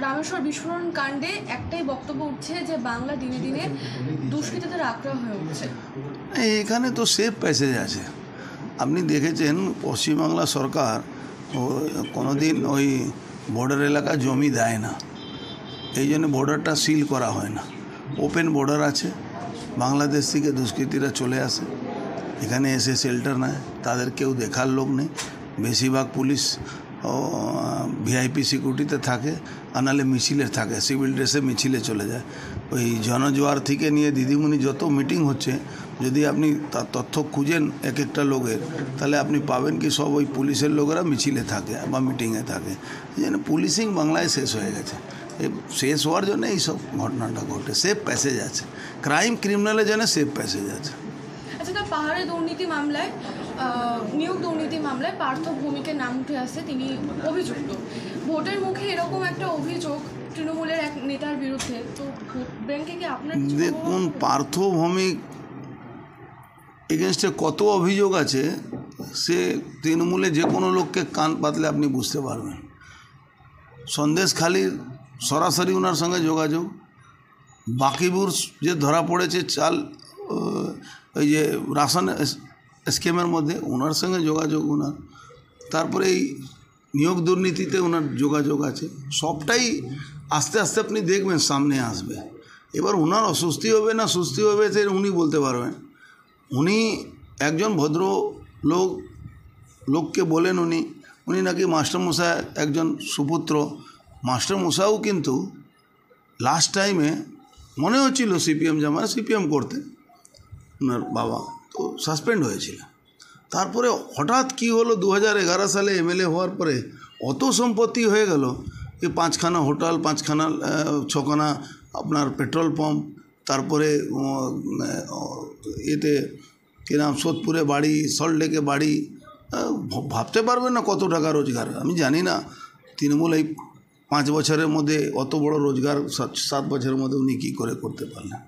রামেশ্বর বিস্ফোরণ কাণ্ডে একটাই বক্তব্য উঠছে যে বাংলা দিনে দিনে দুষ্কৃতীদের আক্রমণ হয়ে উঠছে। এখানে তো সেফ প্যাসেজ আছে। আপনি দেখেছেন পশ্চিমবাংলা সরকার কোনোদিন ওই বর্ডার এলাকা জমি দেয় না, এই জন্য বর্ডারটা সিল করা হয় না। ওপেন বর্ডার আছে, বাংলাদেশ থেকে দুষ্কৃতীরা চলে আসে, এখানে এসে শেল্টার নেয়, তাদের কেউ দেখার লোক নেই। বেশিরভাগ পুলিশ ভিআইপি সিকিউরিটিতে থাকে, আর নাহলে মিছিলে থাকে, সিভিল ড্রেসে মিছিলে চলে যায়। ওই জনজোয়ার থেকে নিয়ে দিদিমণি যত মিটিং হচ্ছে, যদি আপনি তার তথ্য খুঁজেন এক একটা লোকের, তাহলে আপনি পাবেন কি সব ওই পুলিশের লোকেরা মিছিলে থাকে বা মিটিংয়ে থাকে। এই জন্য পুলিশিং বাংলায় শেষ হয়ে গেছে। শেষ হওয়ার জন্য এইসব ঘটনাটা ঘটে। সেফ প্যাসেজ আছে, ক্রাইম ক্রিমিনালের জন্য সেফ প্যাসেজ আছে। আচ্ছা, তার পাহাড়ে দুর্নীতি মামলায়, নিয়োগ দুর্নীতি মামলায় পার্থ ভৌমিকের নাম উঠে আসছে, তিনি অভিযুক্ত। ভোটের মুখে এরকম একটা অভিযোগ তৃণমূলের এক নেতার বিরুদ্ধে, তো ভোট ব্যাংকে কি আপনার? দেখুন, পার্থ ভৌমিক এগেনস্টে কত অভিযোগ আছে, সে তৃণমূলে যে কোনো লোককে কান পাতলে আপনি বুঝতে পারবেন। সন্দেশখালির সরাসরি ওনার সঙ্গে যোগাযোগ, বাকিবুর যে ধরা পড়েছে চাল ওই যে রাশন স্কিমের মধ্যে, ওনার সঙ্গে যোগাযোগ ওনার, তারপরে এই নিয়োগ দুর্নীতিতে ওনার যোগাযোগ আছে। সবটাই আস্তে আস্তে আপনি দেখবেন সামনে আসবে। এবার ওনার অস্বস্তি হবে না সুস্থি হবে সে উনি বলতে পারবেন। উনি একজন ভদ্র লোককে বলেন উনি নাকি মাস্টারমশাই একজন সুপুত্র। মাস্টারমশাইও কিন্তু লাস্ট টাইমে মনে হচ্ছিল সিপিএম জামায় সিপিএম করতে, ওনার বাবা তো সাসপেন্ড হয়েছিল। তারপরে হঠাৎ কি হলো, 2011 সালে এমএলএ হওয়ার পরে অত সম্পত্তি হয়ে গেল, এই 5খানা হোটেল, 6খানা আপনার পেট্রোল পাম্প, তারপরে এতে কী নাম সোদপুরে বাড়ি, সল্টলেকে বাড়ি। ভাবতে পারবেন না কত টাকা রোজগার। আমি জানি না তৃণমূল এই 5 বছরের মধ্যে অত বড় রোজগার 7 বছরের মধ্যে উনি কী করে করতে পারলেন।